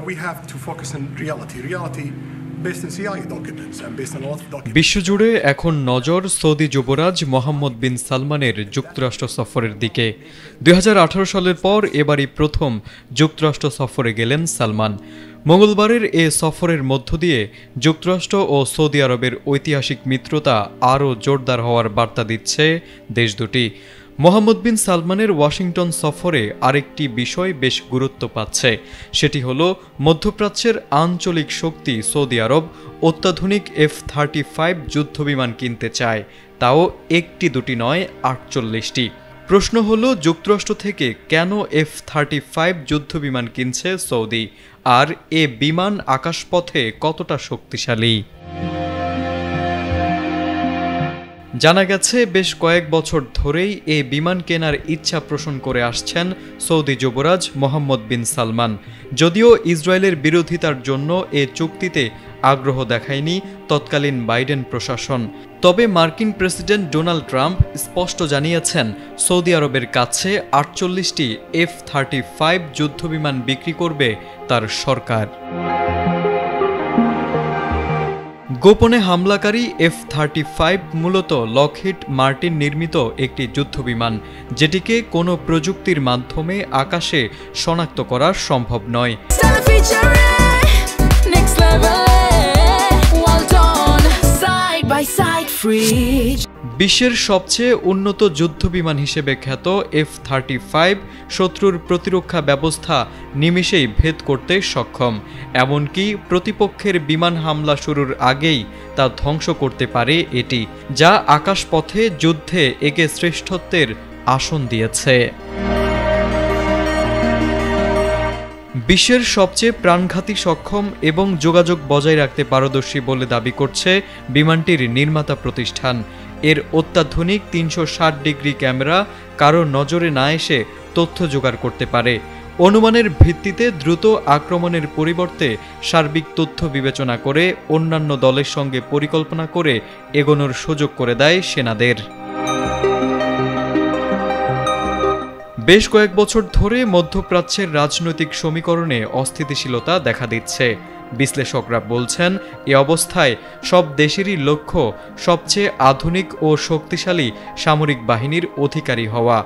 we have to focus on reality based on CIA documents and based on a lot of documents. বিশ্বজুড়ে এখন নজর Saudi যুবরাজ মোহাম্মদ বিন সালমানের যুক্তরাষ্ট্র সফরের দিকে। 2018 সালের পর এবারই প্রথম যুক্তরাষ্ট্র সফরে গেলেন সালমান। মঙ্গলবারের এ সফরের মধ্য দিয়ে যুক্তরাষ্ট্র ও সৌদি আরবের ঐতিহাসিক মিত্রতা আরও জোরদার হওয়ার বার্তা দিচ্ছে দেশ দুটি। মোহাম্মদ বিন সালমানের ওয়াশিংটন সফরে আরেকটি বিষয় বেশ গুরুত্ব পাচ্ছে, সেটি হলো মধ্যপ্রাচ্যের আঞ্চলিক শক্তি সৌদি আরব অত্যাধুনিক F-35 যুদ্ধবিমান কিনতে চায়, তাও একটি দুটি নয় 48টি। প্রশ্ন হলো যুক্তরাষ্ট্র থেকে কেন F-35 যুদ্ধবিমান কিনছে সৌদি, আর এ বিমান আকাশপথে কতটা শক্তিশালী? জানা গেছে বেশ কয়েক বছর ধরেই এ বিমান কেনার ইচ্ছা পোষণ করে আসছেন সৌদি যুবরাজ মোহাম্মদ বিন সালমান। যদিও ইসরায়েলের বিরোধিতার জন্য এ চুক্তিতে আগ্রহ দেখায়নি তৎকালীন বাইডেন প্রশাসন, তবে মার্কিন প্রেসিডেন্ট ডোনাল্ড ট্রাম্প স্পষ্ট জানিয়েছেন সৌদি আরবের কাছে 48টি F-35 যুদ্ধবিমান বিক্রি করবে তার সরকার। গোপনে হামলাকারী F-35 মূলত লকহিড মার্টিন নির্মিত একটি যুদ্ধবিমান, যেটিকে কোনো প্রযুক্তির মাধ্যমে আকাশে শনাক্ত করা সম্ভব নয়। বিশ্বের সবচেয়ে উন্নত যুদ্ধবিমান হিসেবে খ্যাত F-35 শত্রুর প্রতিরক্ষা ব্যবস্থা নিমিষেই ভেদ করতে সক্ষম, এমনকি প্রতিপক্ষের বিমান হামলা শুরুর আগেই তা ধ্বংস করতে পারে এটি, যা আকাশপথে যুদ্ধে একে শ্রেষ্ঠত্বের আসন দিয়েছে। বিশ্বের সবচেয়ে প্রাণঘাতী সক্ষম এবং যোগাযোগ বজায় রাখতে পারদর্শী বলে দাবি করছে বিমানটির নির্মাতা প্রতিষ্ঠান। এর অত্যাধুনিক 360 ডিগ্রি ক্যামেরা কারো নজরে না এসে তথ্য জোগাড় করতে পারে। অনুমানের ভিত্তিতে দ্রুত আক্রমণের পরিবর্তে সার্বিক তথ্য বিবেচনা করে অন্যান্য দলের সঙ্গে পরিকল্পনা করে এগোনোর সুযোগ করে দেয় সেনাদের। বেশ কয়েক বছর ধরে মধ্যপ্রাচ্যের রাজনৈতিক সমীকরণে অস্থিতিশীলতা দেখা দিচ্ছে। বিশ্লেষকরা বলছেন এ অবস্থায় সব দেশেরই লক্ষ্য সবচেয়ে আধুনিক ও শক্তিশালী সামরিক বাহিনীর অধিকারী হওয়া।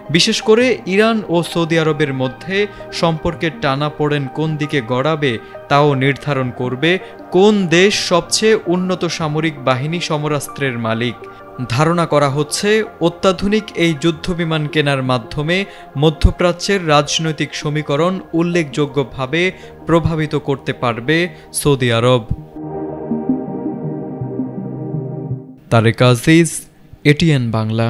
বিশেষ করে ইরান ও সৌদি আরবের মধ্যে সম্পর্কের টানাপোড়েন কোন দিকে গড়াবে তাও নির্ধারণ করবে কোন দেশ সবচেয়ে উন্নত সামরিক বাহিনী সমরাস্ত্রের মালিক। ধারণা করা হচ্ছে অত্যাধুনিক এই যুদ্ধবিমান কেনার মাধ্যমে মধ্যপ্রাচ্যের রাজনৈতিক সমীকরণ উল্লেখযোগ্যভাবে প্রভাবিত করতে পারবে সৌদি আরব। তারেক আজিজ, ATN বাংলা।